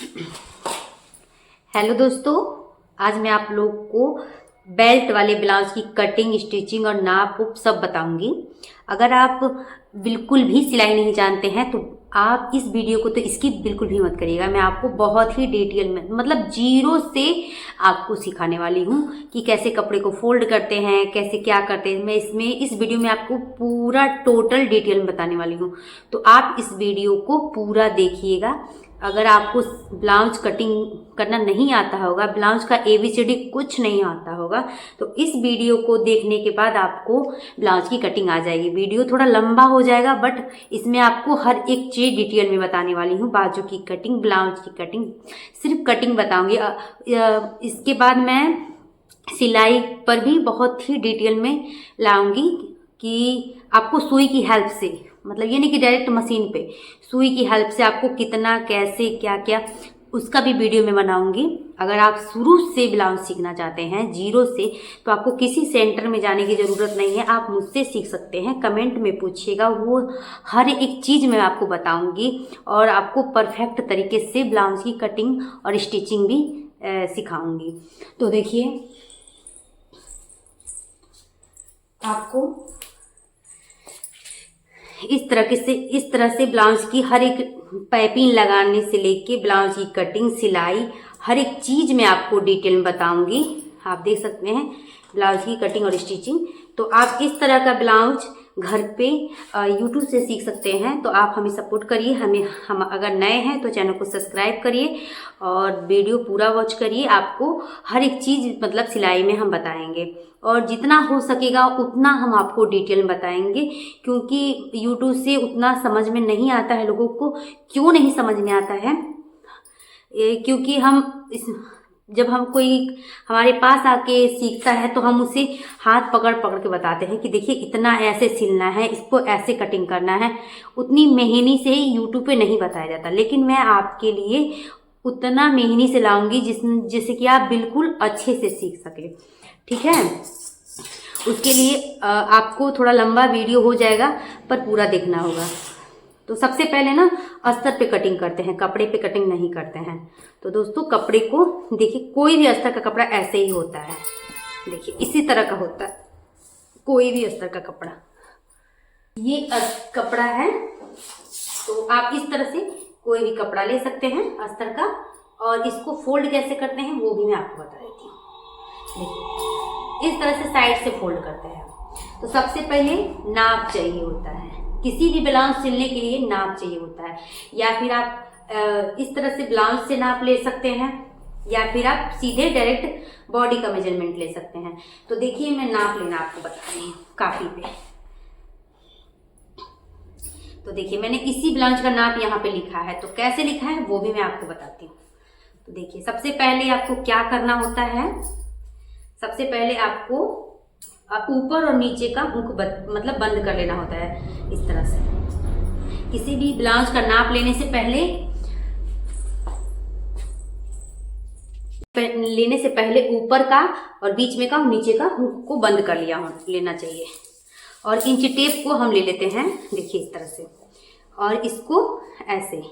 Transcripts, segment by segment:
Hello दोस्तों, आज मैं आप लोग को बेल्ट वाले ब्लाउज की कटिंग, स्टिचिंग और नाप उप सब बताऊंगी। अगर आप बिल्कुल भी सिलाई नहीं जानते हैं तो आप इस वीडियो को तो स्किप बिल्कुल भी मत करिएगा। मैं आपको बहुत ही डिटेल में मतलब जीरो से आपको सिखाने वाली हूँ कि कैसे कपड़े को फोल्ड करते हैं, कैसे क्या करते हैं। मैं इस वीडियो में आपको पूरा टोटल डिटेल में बताने वाली हूँ, तो आप इस वीडियो को पूरा देखिएगा। अगर आपको ब्लाउज कटिंग करना नहीं आता होगा, ब्लाउज का ABCD कुछ नहीं आता होगा, तो इस वीडियो को देखने के बाद आपको ब्लाउज की कटिंग आ जाएगी। वीडियो थोड़ा लंबा हो जाएगा, बट इसमें आपको हर एक चीज़ डिटेल में बताने वाली हूँ। बाजू की कटिंग, ब्लाउज की कटिंग, सिर्फ कटिंग बताऊंगी। इसके बाद मैं सिलाई पर भी बहुत ही डिटेल में लाऊंगी कि आपको सुई की हेल्प से, मतलब ये नहीं कि डायरेक्ट मशीन पे, सुई की हेल्प से आपको कितना, कैसे, क्या क्या, उसका भी वीडियो में बनाऊंगी। अगर आप शुरू से ब्लाउज सीखना चाहते हैं जीरो से, तो आपको किसी सेंटर में जाने की ज़रूरत नहीं है, आप मुझसे सीख सकते हैं। कमेंट में पूछिएगा, वो हर एक चीज़ मैं आपको बताऊंगी और आपको परफेक्ट तरीके से ब्लाउज की कटिंग और स्टिचिंग भी सिखाऊंगी। तो देखिए, आपको इस तरह से ब्लाउज की हर एक पाइपिंग लगाने से लेके ब्लाउज की कटिंग, सिलाई, हर एक चीज मैं आपको डिटेल में बताऊंगी। आप देख सकते हैं ब्लाउज की कटिंग और स्टिचिंग। तो आप इस तरह का ब्लाउज घर पे यूट्यूब से सीख सकते हैं। तो आप हमें सपोर्ट करिए। हम अगर नए हैं तो चैनल को सब्सक्राइब करिए और वीडियो पूरा वॉच करिए। आपको हर एक चीज़ मतलब सिलाई में हम बताएंगे और जितना हो सकेगा उतना हम आपको डिटेल में बताएंगे, क्योंकि यूट्यूब से उतना समझ में नहीं आता है लोगों को। क्यों नहीं समझ में आता है? क्योंकि जब हम कोई हमारे पास आके सीखता है तो हम उसे हाथ पकड़ पकड़ के बताते हैं कि देखिए इतना ऐसे सिलना है, इसको ऐसे कटिंग करना है। उतनी मेहनी से ही यूट्यूब पे नहीं बताया जाता, लेकिन मैं आपके लिए उतना मेहनी से लाऊंगी जिससे कि आप बिल्कुल अच्छे से सीख सके। ठीक है? उसके लिए आपको थोड़ा लंबा वीडियो हो जाएगा, पर पूरा देखना होगा। तो सबसे पहले ना अस्तर पे कटिंग करते हैं, कपड़े पे कटिंग नहीं करते हैं। तो दोस्तों, कपड़े को देखिए, कोई भी अस्तर का कपड़ा ऐसे ही होता है। देखिए इसी तरह का होता है कोई भी अस्तर का कपड़ा। ये कपड़ा है, तो आप इस तरह से कोई भी कपड़ा ले सकते हैं अस्तर का, और इसको फोल्ड कैसे करते हैं वो भी मैं आपको बता देती हूँ। देखिए इस तरह से साइड से फोल्ड करते हैं। तो सबसे पहले नाप चाहिए होता है, किसी भी ब्लाउज सिलने के लिए नाप चाहिए होता है। या फिर आप इस तरह से ब्लाउज से नाप ले सकते हैं, या फिर आप सीधे डायरेक्ट बॉडी का मेजरमेंट ले सकते हैं। तो देखिए, मैं नाप लेना आपको बता रही हूँ कापी पे। तो देखिए, मैंने इसी ब्लाउज का नाप यहाँ पे लिखा है, तो कैसे लिखा है वो भी मैं आपको बताती हूँ। तो देखिए, सबसे पहले आपको क्या करना होता है, सबसे पहले आपको ऊपर और नीचे का हुक मतलब बंद कर लेना होता है इस तरह से। किसी भी ब्लाउज का नाप लेने से पहले ऊपर का और बीच में का और नीचे का हुक को बंद कर लेना चाहिए। और इंच टेप को हम ले लेते हैं, देखिए इस तरह से, और इसको ऐसे।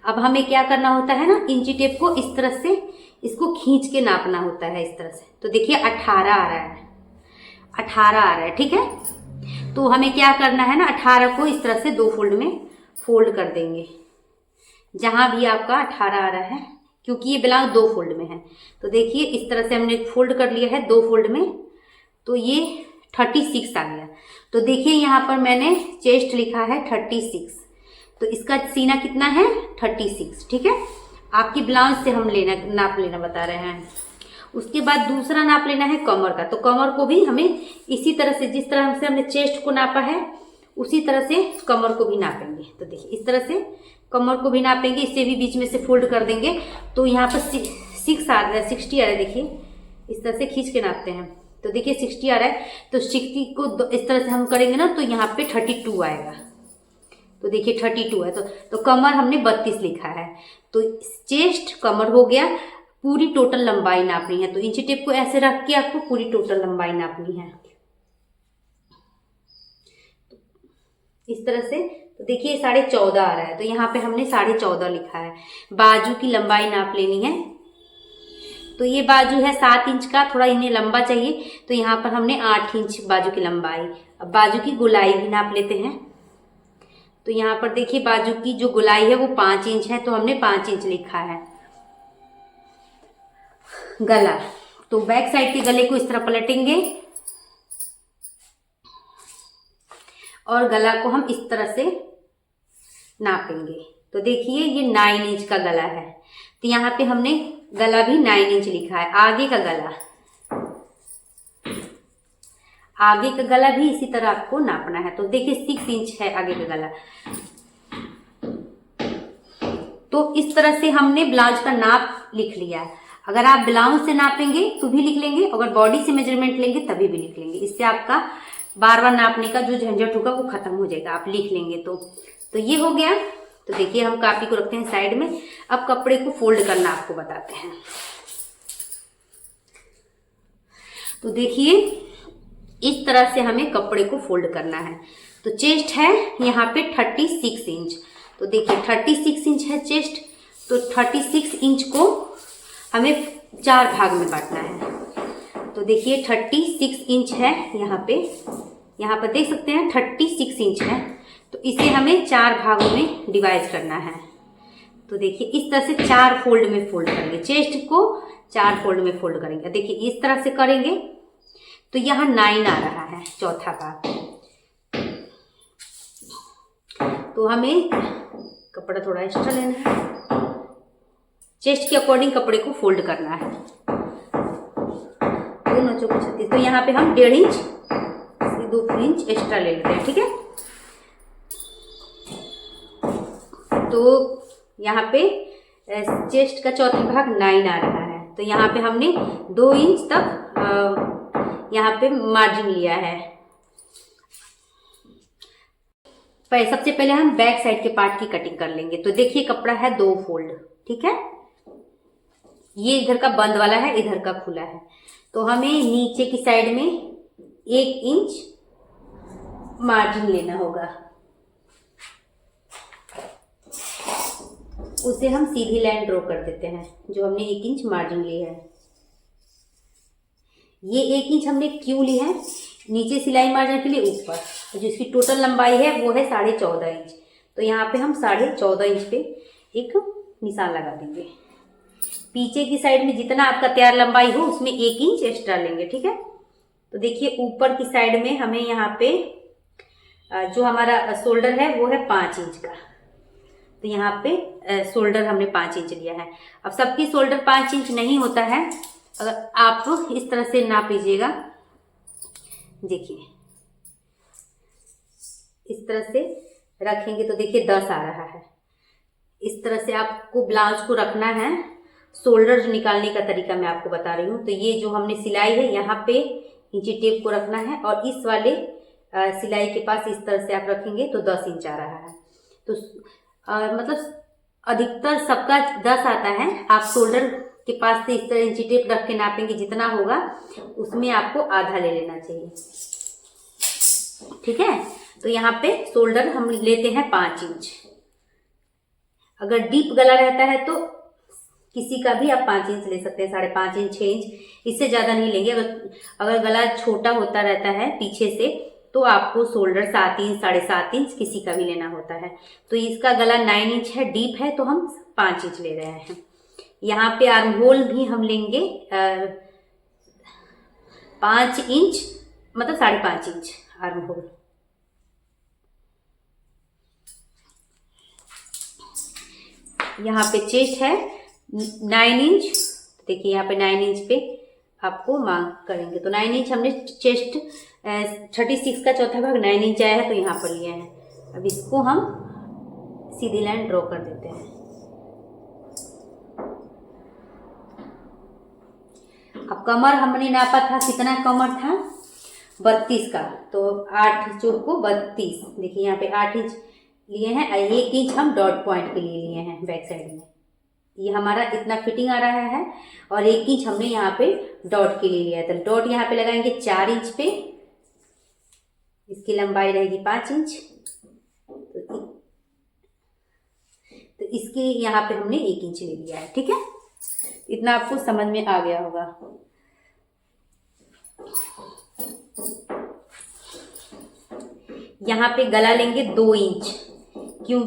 अब हमें क्या करना होता है ना, इंच टेप को इस तरह से इसको खींच के नापना होता है इस तरह से। तो देखिए 18 आ रहा है, 18 आ रहा है। ठीक है? तो हमें क्या करना है ना, 18 को इस तरह से 2 फोल्ड में फोल्ड कर देंगे। जहां भी आपका 18 आ रहा है, क्योंकि ये ब्लाउज 2 फोल्ड में है। तो देखिए इस तरह से हमने फोल्ड कर लिया है 2 फोल्ड में, तो ये 36 आ गया। तो देखिए यहाँ पर मैंने चेस्ट लिखा है 36, तो इसका सीना कितना है 36। ठीक है? आपकी ब्लाउज से हम नाप लेना बता रहे हैं। उसके बाद दूसरा नाप लेना है कमर का। तो कमर को भी हमें इसी तरह से, जिस तरह से हमने चेस्ट को नापा है उसी तरह से कमर को भी नापेंगे। तो देखिए इस तरह से कमर को भी नापेंगे, इसे भी बीच में से फोल्ड कर देंगे। तो यहाँ पर 60 आ रहा है। देखिए इस तरह से खींच के नापते हैं, तो देखिए 60 आ रहा है। तो 60 को इस तरह से हम करेंगे ना, तो यहाँ पे 32 आएगा। तो देखिए 32 है, तो कमर हमने 32 लिखा है। तो चेस्ट, कमर हो गया। पूरी टोटल लंबाई नापनी है, तो इंच टेप को ऐसे रख के आपको पूरी टोटल लंबाई नापनी है इस तरह से। तो देखिए 14.5 आ रहा है, तो यहाँ पे हमने 14.5 लिखा है। बाजू की लंबाई नाप लेनी है। तो ये बाजू है 7 इंच का, थोड़ा इन्हें लंबा चाहिए, तो यहाँ पर हमने 8 इंच बाजू की लंबाई। अब बाजू की गोलाई भी नाप लेते हैं। तो यहाँ पर देखिए बाजू की जो गोलाई है वो 5 इंच है, तो हमने 5 इंच लिखा है। गला, तो बैक साइड के गले को इस तरह पलटेंगे और गला को हम इस तरह से नापेंगे। तो देखिए ये 9 इंच का गला है, तो यहाँ पे हमने गला भी 9 इंच लिखा है। आगे का गला, आगे का गला भी इसी तरह आपको नापना है। तो देखिए 6 इंच है आगे का गला। तो इस तरह से हमने ब्लाउज का नाप लिख लिया है। अगर आप ब्लाउज से नापेंगे तो भी लिख लेंगे, अगर बॉडी से मेजरमेंट लेंगे तभी भी लिख लेंगे। इससे आपका बार बार नापने का जो झंझट होगा वो खत्म हो जाएगा, आप लिख लेंगे तो ये हो गया। तो देखिए हम कॉपी को रखते हैं साइड में। अब कपड़े को फोल्ड करना आपको बताते हैं। तो देखिए इस तरह से हमें कपड़े को फोल्ड करना है। तो चेस्ट है यहाँ पे 36 इंच। तो देखिए 36 इंच है चेस्ट, तो 36 इंच को हमें 4 भाग में बांटना है। तो देखिए 36 इंच है यहाँ पर देख सकते हैं 36 इंच है, तो इसे हमें 4 भागों में डिवाइड करना है। तो देखिए इस तरह से 4 फोल्ड में फोल्ड करेंगे, चेस्ट को 4 फोल्ड में फोल्ड करेंगे। देखिए इस तरह से करेंगे तो यहाँ 9 आ रहा है, चौथा भाग। तो हमें कपड़ा थोड़ा एक्स्ट्रा लेना है, चेस्ट के अकॉर्डिंग कपड़े को फोल्ड करना है। 2 चौको 36, तो यहाँ पे हम 1.5 इंच से 2 इंच एक्स्ट्रा ले लेते हैं, ठीक है। तो यहाँ पे चेस्ट का चौथा भाग 9 आ रहा है, तो यहाँ पे हमने 2 इंच तक यहाँ पे मार्जिन लिया है। सबसे पहले हम बैक साइड के पार्ट की कटिंग कर लेंगे। तो देखिए कपड़ा है 2 फोल्ड, ठीक है। ये इधर का बंद वाला है, इधर का खुला है। तो हमें नीचे की साइड में 1 इंच मार्जिन लेना होगा, उसे हम सीधी लाइन ड्रॉ कर देते हैं जो हमने 1 इंच मार्जिन ली है। ये 1 इंच हमने क्यों ली है? नीचे सिलाई मार्जिन के लिए ऊपर, जो इसकी टोटल लंबाई है वो है 14.5 इंच। तो यहाँ पे हम 14.5 इंच पे एक निशान लगा देंगे। पीछे की साइड में जितना आपका तैयार लंबाई हो उसमें 1 इंच एक्स्ट्रा लेंगे, ठीक है। तो देखिए ऊपर की साइड में हमें यहाँ पे जो हमारा शोल्डर है वो है 5 इंच का। तो यहाँ पे शोल्डर हमने 5 इंच लिया है। अब सबकी शोल्डर 5 इंच नहीं होता है, अगर आप इस तरह से नाप लीजिएगा, देखिए इस तरह से रखेंगे तो देखिए 10 आ रहा है। इस तरह से आपको ब्लाउज को रखना है। शोल्डर जो निकालने का तरीका मैं आपको बता रही हूँ। तो ये जो हमने सिलाई है यहाँ पे इंची टेप को रखना है और इस वाले सिलाई के पास इस तरह से आप रखेंगे तो 10 इंच आ रहा है। तो मतलब अधिकतर सबका 10 आता है। आप शोल्डर के पास से इस तरह इंची टेप रख के नापेंगे, जितना होगा उसमें आपको आधा ले लेना चाहिए, ठीक है। तो यहाँ पे शोल्डर हम लेते हैं 5 इंच। अगर डीप गला रहता है तो किसी का भी आप 5 इंच ले सकते हैं, 5.5 इंच, 6 इंच, इससे ज़्यादा नहीं लेंगे। अगर गला छोटा होता रहता है पीछे से तो आपको शोल्डर 7 इंच, 7.5 इंच किसी का भी लेना होता है। तो इसका गला 9 इंच है, डीप है, तो हम 5 इंच ले रहे हैं। यहाँ पे आर्म होल भी हम लेंगे 5 इंच, मतलब 5.5 इंच आर्म होल। यहाँ पे चेस्ट है 9 इंच। देखिए यहाँ पे 9 इंच पे आपको मार्क करेंगे। तो 9 इंच हमने चेस्ट 36 का चौथा भाग 9 इंच आया है, तो यहाँ पर लिए हैं। अब इसको हम सीधी लाइन ड्रॉ कर देते हैं। अब कमर हमने नापा था, कितना कमर था? 32 का। तो 8 चौको 32। देखिए यहाँ पे 8 इंच लिए हैं, 1 इंच हम डॉट पॉइंट के लिए लिए हैं बैक साइड में। ये हमारा इतना फिटिंग आ रहा है और 1 इंच हमने यहाँ पे डॉट के लिए लिया है। तो डॉट यहाँ पे लगाएंगे 4 इंच पे, इसकी लंबाई रहेगी 5 इंच। तो इसके यहाँ पे हमने 1 इंच ले लिया है। ठीक है, इतना आपको समझ में आ गया होगा। यहाँ पे गला लेंगे 2 इंच। क्यों?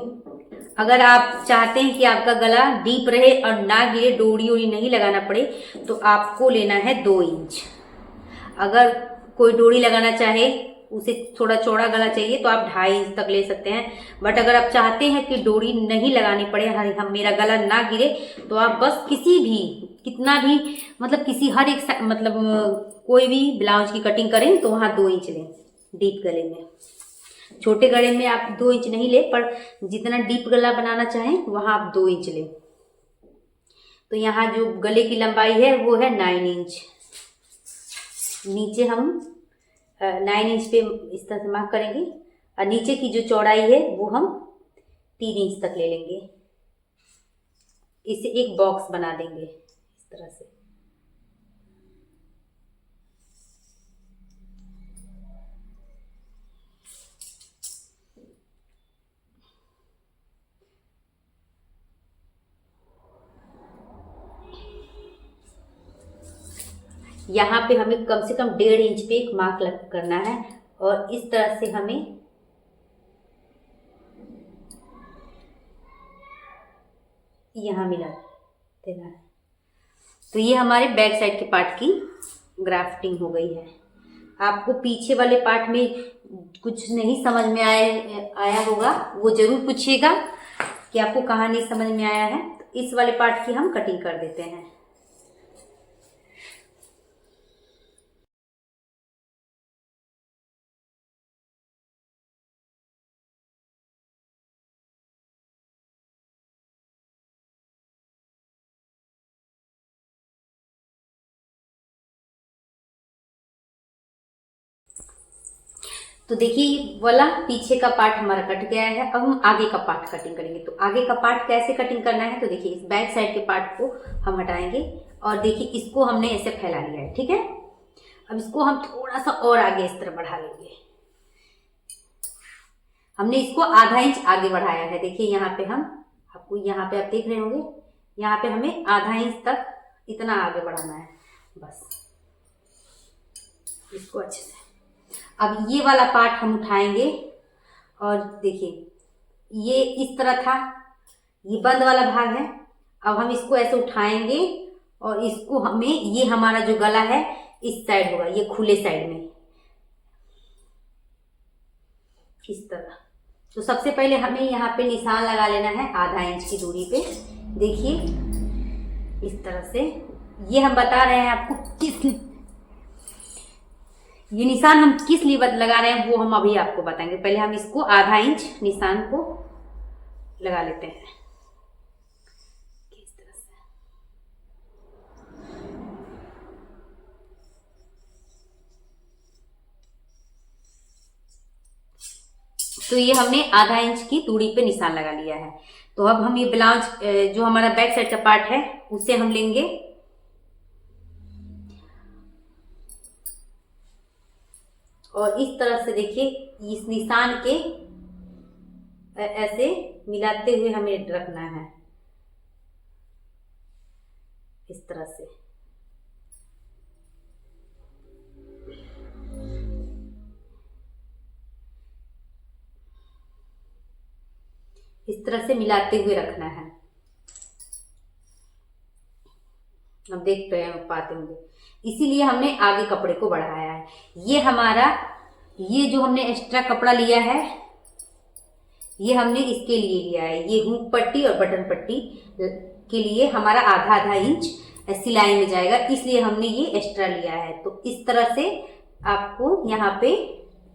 अगर आप चाहते हैं कि आपका गला डीप रहे और ना गिरे, डोरी ओरी नहीं लगाना पड़े, तो आपको लेना है 2 इंच। अगर कोई डोरी लगाना चाहे, उसे थोड़ा चौड़ा गला चाहिए, तो आप 2.5 इंच तक ले सकते हैं। बट अगर आप चाहते हैं कि डोरी नहीं लगानी पड़े, हम मेरा गला ना गिरे, तो आप बस किसी भी, कितना भी, मतलब किसी हर एक मतलब कोई भी ब्लाउज की कटिंग करें तो वहाँ 2 इंच लें डीप गले में। छोटे गले में आप 2 इंच नहीं ले, पर जितना डीप गला बनाना चाहें वहाँ आप 2 इंच लें। तो यहाँ जो गले की लंबाई है वो है 9 इंच। नीचे हम 9 इंच पे इस तरह से मार्क करेंगे, और नीचे की जो चौड़ाई है वो हम 3 इंच तक ले लेंगे। इसे एक बॉक्स बना देंगे इस तरह से। यहाँ पे हमें कम से कम 1.5 इंच पे एक मार्क करना है, और इस तरह से हमें यहाँ मिला देना है। तो ये हमारे बैक साइड के पार्ट की ग्राफ्टिंग हो गई है। आपको पीछे वाले पार्ट में कुछ नहीं समझ में आया होगा, वो जरूर पूछिएगा कि आपको कहाँ नहीं समझ में आया है। तो इस वाले पार्ट की हम कटिंग कर देते हैं। तो देखिए, ये वाला पीछे का पार्ट हमारा कट गया है। अब हम आगे का पार्ट कटिंग करेंगे। तो आगे का पार्ट कैसे कटिंग करना है, तो देखिए इस बैक साइड के पार्ट को हम हटाएंगे, और देखिए इसको हमने ऐसे फैला लिया है। ठीक है, अब इसको हम थोड़ा सा और आगे इस तरह बढ़ा लेंगे। हमने इसको आधा इंच आगे बढ़ाया है। देखिए यहाँ पे हम, आपको यहाँ पे आप देख रहे होंगे, यहाँ पे हमें आधा इंच तक इतना आगे बढ़ाना है बस, इसको अच्छे से। अब ये वाला पार्ट हम उठाएंगे, और देखिए ये इस तरह था, ये बंद वाला भाग है। अब हम इसको ऐसे उठाएंगे, और इसको हमें, ये हमारा जो गला है इस साइड होगा, ये खुले साइड में इस तरह। तो सबसे पहले हमें यहाँ पे निशान लगा लेना है आधा इंच की दूरी पे। देखिए इस तरह से, ये हम बता रहे हैं आपको ये निशान हम किस लिए लगा रहे हैं वो हम अभी आपको बताएंगे। पहले हम इसको आधा इंच निशान को लगा लेते हैं इस तरह से। तो ये हमने आधा इंच की दूरी पे निशान लगा लिया है। तो अब हम ये ब्लाउज जो हमारा बैक साइड का पार्ट है उसे हम लेंगे, और इस तरह से देखिए इस निशान के ऐसे मिलाते हुए हमें रखना है इस तरह से। इस तरह से मिलाते हुए रखना है। अब देख पाते होंगे, इसीलिए हमने आगे कपड़े को बढ़ाया है। ये हमारा, ये जो हमने एक्स्ट्रा कपड़ा लिया है, ये हमने इसके लिए लिया है। ये हुक पट्टी और बटन पट्टी के लिए हमारा आधा आधा इंच सिलाई में जाएगा, इसलिए हमने ये एक्स्ट्रा लिया है। तो इस तरह से आपको यहाँ पे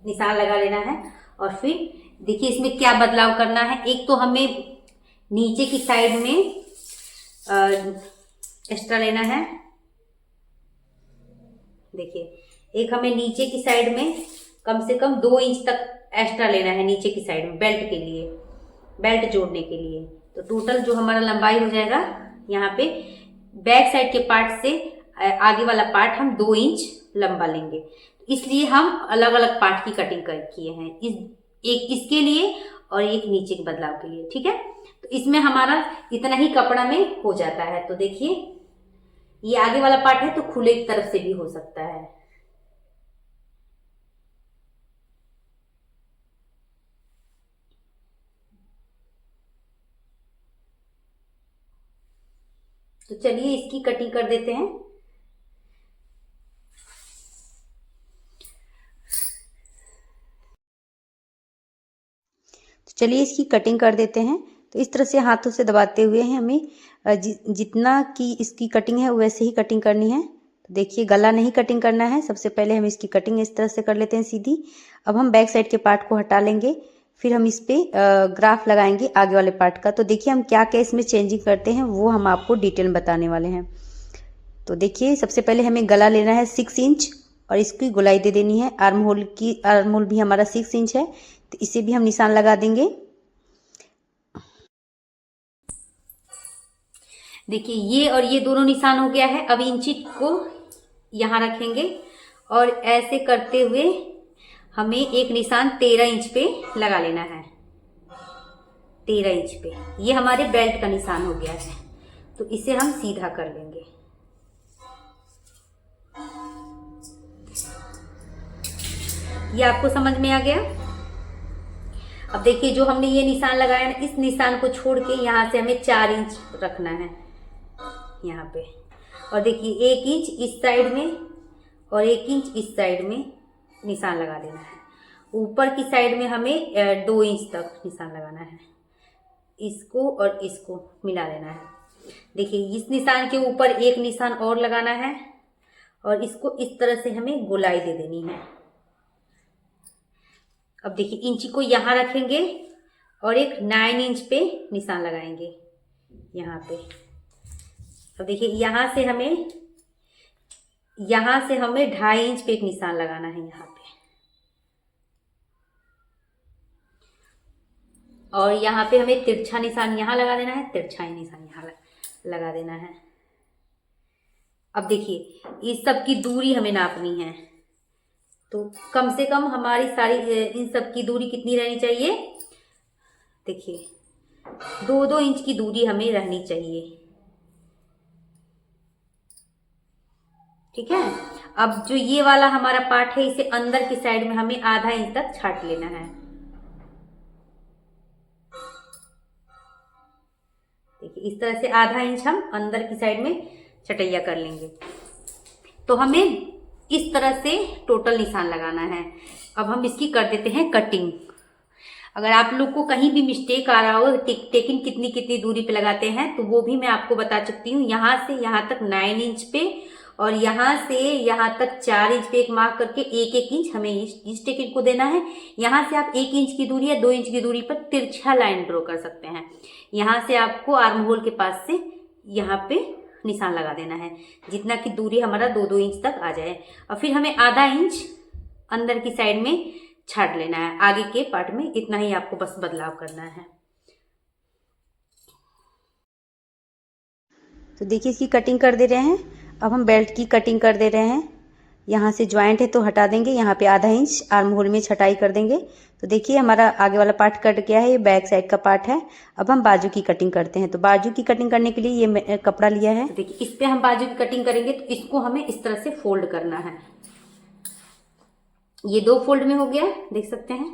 निशान लगा लेना है। और फिर देखिए इसमें क्या बदलाव करना है। एक तो हमें नीचे की साइड में एक्स्ट्रा लेना है। देखिए एक हमें नीचे की साइड में कम से कम 2 इंच तक एक्स्ट्रा लेना है नीचे की साइड में, बेल्ट के लिए, बेल्ट जोड़ने के लिए। तो टोटल जो हमारा लंबाई हो जाएगा, यहाँ पे बैक साइड के पार्ट से आगे वाला पार्ट हम 2 इंच लंबा लेंगे। इसलिए हम अलग अलग पार्ट की कटिंग किए हैं, एक इसके लिए और एक नीचे के बदलाव के लिए। ठीक है, तो तो इसमें हमारा इतना ही कपड़ा में हो जाता है। तो देखिए ये आगे वाला पार्ट है तो खुले की तरफ से भी हो सकता है। तो चलिए इसकी कटिंग कर देते हैं। तो चलिए इसकी कटिंग कर देते हैं। तो इस तरह से हाथों से दबाते हुए हमें जितना की इसकी कटिंग है वैसे ही कटिंग करनी है। तो देखिए गला नहीं कटिंग करना है। सबसे पहले हम इसकी कटिंग इस तरह से कर लेते हैं सीधी। अब हम बैक साइड के पार्ट को हटा लेंगे, फिर हम इस पे ग्राफ लगाएंगे आगे वाले पार्ट का। तो देखिए हम क्या क्या इसमें चेंजिंग करते हैं वो हम आपको डिटेल में बताने वाले हैं। तो देखिए सबसे पहले हमें गला लेना है 6 इंच और इसकी गोलाई दे देनी है। आर्म होल भी हमारा 6 इंच है, तो इसे भी हम निशान लगा देंगे। देखिए ये और ये दोनों निशान हो गया है। अब इंची को यहाँ रखेंगे और ऐसे करते हुए हमें एक निशान 13 इंच पे लगा लेना है। 13 इंच पे ये हमारे बेल्ट का निशान हो गया है। तो इसे हम सीधा कर लेंगे। ये आपको समझ में आ गया। अब देखिए जो हमने ये निशान लगाया ना, इस निशान को छोड़ के यहाँ से हमें 4 इंच रखना है यहाँ पे। और देखिए 1 इंच इस साइड में और 1 इंच इस साइड में निशान लगा देना है। ऊपर की साइड में हमें 2 इंच तक निशान लगाना है। इसको और इसको मिला देना है। देखिए इस निशान के ऊपर एक निशान और लगाना है और इसको इस तरह से हमें गोलाई दे देनी है। अब देखिए इंची को यहाँ रखेंगे और एक 9 इंच पे निशान लगाएंगे यहाँ पे। अब देखिए यहाँ से हमें 2.5 इंच पे एक निशान लगाना है यहाँ पे। और यहाँ पे हमें तिरछा निशान यहाँ लगा देना है, तिरछा निशान यहाँ लगा देना है। अब देखिए इस सब की दूरी हमें नापनी है। तो कम से कम हमारी सारी इन सब की दूरी कितनी रहनी चाहिए? देखिए 2-2 इंच की दूरी हमें रहनी चाहिए। ठीक है। अब जो ये वाला हमारा पार्ट है इसे अंदर की साइड में हमें आधा इंच तक छाट लेना है। देखिए इस तरह से आधा इंच हम अंदर की साइड में छटैया कर लेंगे। तो हमें इस तरह से टोटल निशान लगाना है। अब हम इसकी कर देते हैं कटिंग। अगर आप लोग को कहीं भी मिस्टेक आ रहा हो टेकिंग कितनी कितनी दूरी पे लगाते हैं तो वो भी मैं आपको बता चुकी हूँ। यहाँ से यहाँ तक 9 इंच पे और यहाँ से यहाँ तक 4 इंच पे एक मार्क करके 1-1 इंच हमें इस टेकिंग को देना है। यहाँ से आप 1 इंच की दूरी या 2 इंच की दूरी पर तिरछा लाइन ड्रॉ कर सकते हैं। यहाँ से आपको आर्म होल के पास से यहाँ पे निशान लगा देना है जितना की दूरी हमारा 2-2 इंच तक आ जाए। और फिर हमें आधा इंच अंदर की साइड में छाट लेना है। आगे के पार्ट में इतना ही आपको बस बदलाव करना है। तो देखिए इसकी कटिंग कर दे रहे हैं। अब हम बेल्ट की कटिंग कर दे रहे हैं। यहाँ से ज्वाइंट है तो हटा देंगे, यहाँ पे आधा इंच आर्म होल में छटाई कर देंगे। तो देखिए हमारा आगे वाला पार्ट कट गया है, ये बैक साइड का पार्ट है। अब हम बाजू की कटिंग करते हैं। तो बाजू की कटिंग करने के लिए ये कपड़ा लिया है। तो देखिए इस पे हम बाजू की कटिंग करेंगे तो इसको हमें इस तरह से फोल्ड करना है। ये 2 फोल्ड में हो गया, देख सकते हैं।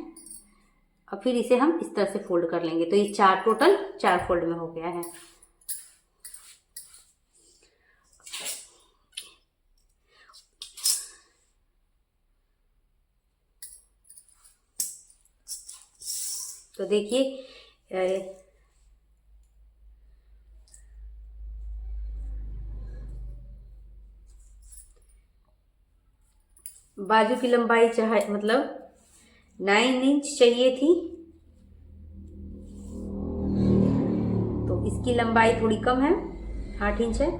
अब फिर इसे हम इस तरह से फोल्ड कर लेंगे तो ये टोटल 4 फोल्ड में हो गया है। तो देखिए बाजू की लंबाई चाहे मतलब 9 इंच चाहिए थी तो इसकी लंबाई थोड़ी कम है, 8 इंच है।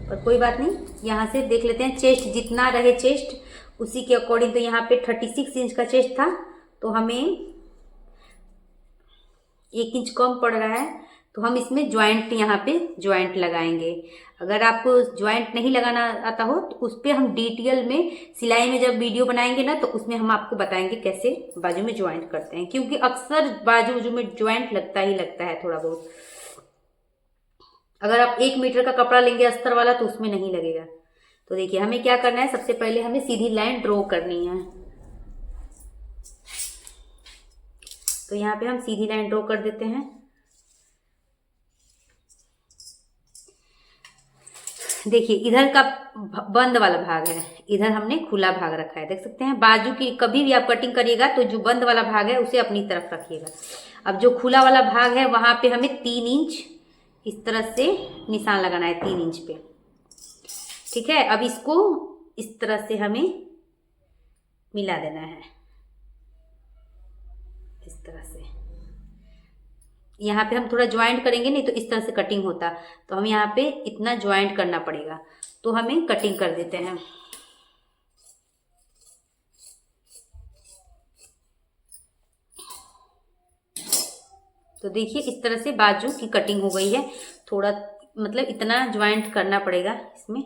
पर कोई बात नहीं, यहाँ से देख लेते हैं चेस्ट जितना रहे चेस्ट उसी के अकॉर्डिंग। तो यहाँ पे 36 इंच का चेस्ट था तो हमें 1 इंच कम पड़ रहा है। तो हम इसमें ज्वाइंट यहाँ पे ज्वाइंट लगाएंगे। अगर आपको ज्वाइंट नहीं लगाना आता हो तो उस पर हम डिटेल में सिलाई में जब वीडियो बनाएंगे ना तो उसमें हम आपको बताएंगे कैसे बाजू में ज्वाइंट करते हैं। क्योंकि अक्सर बाजू में ज्वाइंट लगता ही लगता है थोड़ा बहुत। अगर आप 1 मीटर का कपड़ा लेंगे अस्तर वाला तो उसमें नहीं लगेगा। तो देखिए हमें क्या करना है, सबसे पहले हमें सीधी लाइन ड्रॉ करनी है। तो यहाँ पे हम सीधी लाइन ड्रॉ कर देते हैं। देखिए इधर का बंद वाला भाग है, इधर हमने खुला भाग रखा है, देख सकते हैं। बाजू की कभी भी आप कटिंग करिएगा तो जो बंद वाला भाग है उसे अपनी तरफ रखिएगा। अब जो खुला वाला भाग है वहां पे हमें 3 इंच इस तरह से निशान लगाना है, 3 इंच पे, ठीक है। अब इसको इस तरह से हमें मिला देना है, इस तरह से। यहाँ पे हम थोड़ा ज्वाइंट करेंगे, नहीं तो इस तरह से कटिंग होता, तो हम यहाँ पे इतना ज्वाइंट करना पड़ेगा। तो हमें कटिंग कर देते हैं। तो देखिए इस तरह से बाजू की कटिंग हो गई है। थोड़ा मतलब इतना ज्वाइंट करना पड़ेगा इसमें।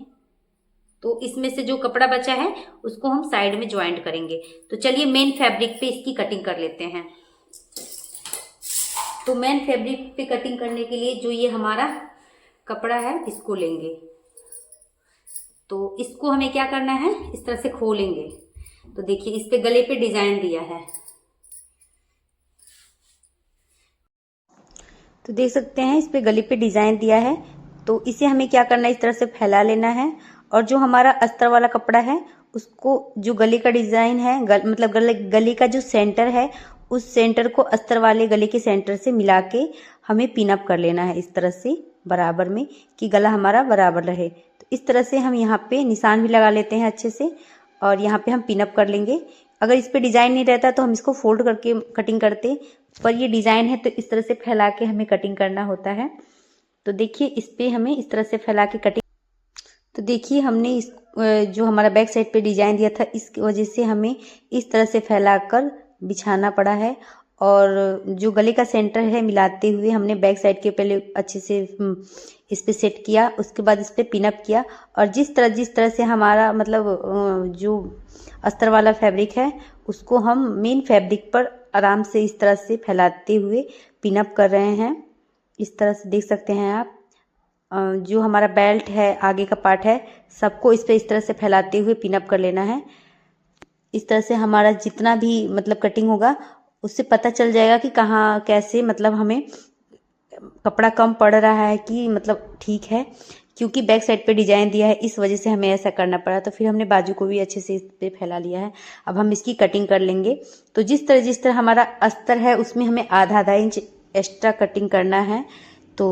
तो इसमें से जो कपड़ा बचा है उसको हम साइड में ज्वाइंट करेंगे। तो चलिए मेन फैब्रिक पे इसकी कटिंग कर लेते हैं। तो मेन फैब्रिक पे कटिंग करने के लिए जो ये हमारा कपड़ा है इसको लेंगे। तो इसको हमें क्या करना है, इस तरह से खोलेंगे। तो देखिए इस पे गले पे डिजाइन दिया है, तो देख सकते हैं इस पे गले पे डिजाइन दिया है। तो इसे हमें क्या करना है, इस तरह से फैला लेना है। और जो हमारा अस्तर वाला कपड़ा है उसको, जो गले का डिजाइन है मतलब गले का जो सेंटर है उस सेंटर को अस्तर वाले गले के सेंटर से मिला के हमें पिन अप कर लेना है इस तरह से बराबर में, कि गला हमारा बराबर रहे। तो इस तरह से हम यहाँ पे निशान भी लगा लेते हैं अच्छे से, और यहाँ पे हम पिन अप कर लेंगे। अगर इस पे डिजाइन नहीं रहता तो हम इसको फोल्ड करके कटिंग करते, पर ये डिजाइन है तो इस तरह से फैला के हमें कटिंग करना होता है। तो देखिए इस पे हमें इस तरह से फैला के कटिंग। तो देखिए हमने इस जो हमारा बैक साइड पे डिजाइन दिया था इसकी वजह से हमें इस तरह से फैलाकर बिछाना पड़ा है। और जो गले का सेंटर है मिलाते हुए हमने बैक साइड के पहले अच्छे से इस पे सेट किया, उसके बाद इस पे पिन अप किया। और जिस तरह से हमारा मतलब जो अस्तर वाला फैब्रिक है उसको हम मेन फैब्रिक पर आराम से इस तरह से फैलाते हुए पिन अप कर रहे हैं। इस तरह से देख सकते हैं आप। जो हमारा बेल्ट है, आगे का पार्ट है, सबको इस पे इस तरह से फैलाते हुए पिन अप कर लेना है। इस तरह से हमारा जितना भी मतलब कटिंग होगा उससे पता चल जाएगा कि कहाँ कैसे मतलब हमें कपड़ा कम पड़ रहा है कि मतलब ठीक है, क्योंकि बैक साइड पे डिजाइन दिया है इस वजह से हमें ऐसा करना पड़ा। तो फिर हमने बाजू को भी अच्छे से इस पे फैला लिया है। अब हम इसकी कटिंग कर लेंगे। तो जिस तरह हमारा अस्तर है उसमें हमें आधा इंच एक्स्ट्रा कटिंग करना है। तो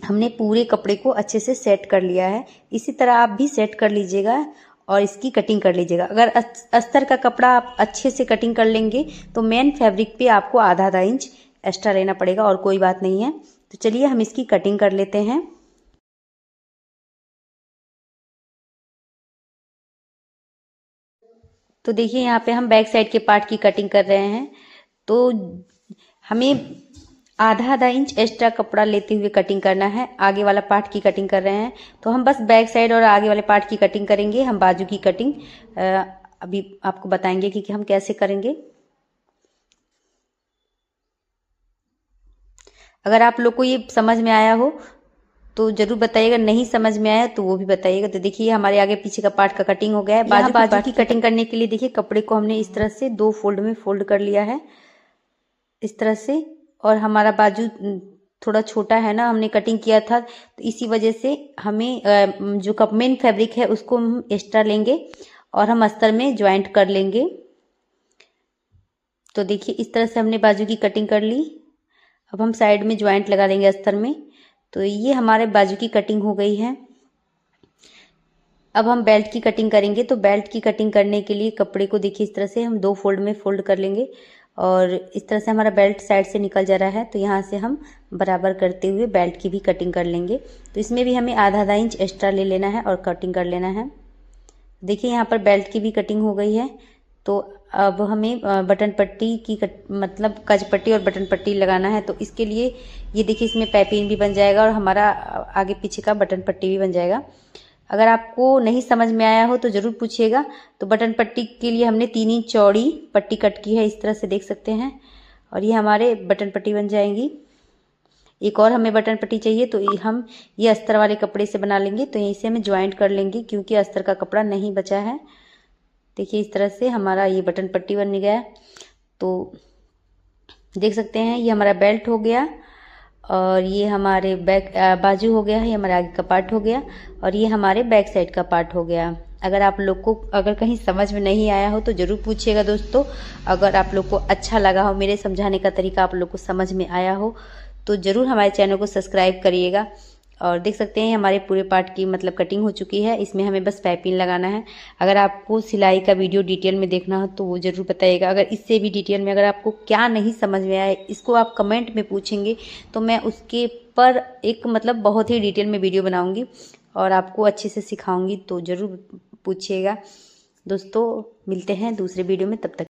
हमने पूरे कपड़े को अच्छे से सेट कर लिया है। इसी तरह आप भी सेट कर लीजिएगा और इसकी कटिंग कर लीजिएगा। अगर अस्तर का कपड़ा आप अच्छे से कटिंग कर लेंगे तो मेन फैब्रिक पे आपको आधा इंच एक्स्ट्रा लेना पड़ेगा, और कोई बात नहीं है। तो चलिए हम इसकी कटिंग कर लेते हैं। तो देखिए यहाँ पे हम बैक साइड के पार्ट की कटिंग कर रहे हैं। तो हमें आधा इंच एक्स्ट्रा कपड़ा लेते हुए कटिंग करना है। आगे वाला पार्ट की कटिंग कर रहे हैं तो हम बस बैक साइड और आगे वाले पार्ट की कटिंग करेंगे। हम बाजू की कटिंग अभी आपको बताएंगे कि हम कैसे करेंगे। अगर आप लोग को ये समझ में आया हो तो जरूर बताइएगा, नहीं समझ में आया तो वो भी बताइएगा। तो देखिए हमारे आगे पीछे का पार्ट का कटिंग हो गया है। बाजू की कटिंग करने के लिए देखिए कपड़े को हमने इस तरह से 2 फोल्ड में फोल्ड कर लिया है इस तरह से। और हमारा बाजू थोड़ा छोटा है ना, हमने कटिंग किया था, तो इसी वजह से हमें जो मेन फैब्रिक है उसको हम एक्स्ट्रा लेंगे और हम अस्तर में ज्वाइंट कर लेंगे। तो देखिए इस तरह से हमने बाजू की कटिंग कर ली। अब हम साइड में ज्वाइंट लगा देंगे अस्तर में। तो ये हमारे बाजू की कटिंग हो गई है। अब हम बेल्ट की कटिंग करेंगे। तो बेल्ट की कटिंग करने के लिए कपड़े को देखिए इस तरह से हम 2 फोल्ड में फोल्ड कर लेंगे, और इस तरह से हमारा बेल्ट साइड से निकल जा रहा है। तो यहाँ से हम बराबर करते हुए बेल्ट की भी कटिंग कर लेंगे। तो इसमें भी हमें आधा इंच एक्स्ट्रा ले लेना है और कटिंग कर लेना है। देखिए यहाँ पर बेल्ट की भी कटिंग हो गई है। तो अब हमें बटन पट्टी की मतलब कज पट्टी और बटन पट्टी लगाना है। तो इसके लिए ये देखिए इसमें पाइपिंग भी बन जाएगा और हमारा आगे पीछे का बटन पट्टी भी बन जाएगा। अगर आपको नहीं समझ में आया हो तो ज़रूर पूछिएगा। तो बटन पट्टी के लिए हमने 3 इंच चौड़ी पट्टी कट की है, इस तरह से देख सकते हैं। और ये हमारे बटन पट्टी बन जाएंगी। एक और हमें बटन पट्टी चाहिए, तो हम ये अस्तर वाले कपड़े से बना लेंगे। तो यहीं से हमें ज्वाइंट कर लेंगे क्योंकि अस्तर का कपड़ा नहीं बचा है। देखिए इस तरह से हमारा ये बटन पट्टी बन गया। तो देख सकते हैं ये हमारा बेल्ट हो गया और ये हमारे बैक बाजू हो गया है, ये हमारे आगे का पार्ट हो गया और ये हमारे बैक साइड का पार्ट हो गया। अगर आप लोग को अगर कहीं समझ में नहीं आया हो तो ज़रूर पूछिएगा दोस्तों। अगर आप लोग को अच्छा लगा हो, मेरे समझाने का तरीका आप लोग को समझ में आया हो, तो ज़रूर हमारे चैनल को सब्सक्राइब करिएगा। और देख सकते हैं हमारे पूरे पार्ट की मतलब कटिंग हो चुकी है। इसमें हमें बस पाइपिंग लगाना है। अगर आपको सिलाई का वीडियो डिटेल में देखना हो तो वो ज़रूर बताइएगा। अगर इससे भी डिटेल में अगर आपको क्या नहीं समझ में आया, इसको आप कमेंट में पूछेंगे तो मैं उसके पर एक मतलब बहुत ही डिटेल में वीडियो बनाऊंगी और आपको अच्छे से सिखाऊंगी। तो ज़रूर पूछिएगा दोस्तों। मिलते हैं दूसरे वीडियो में, तब तक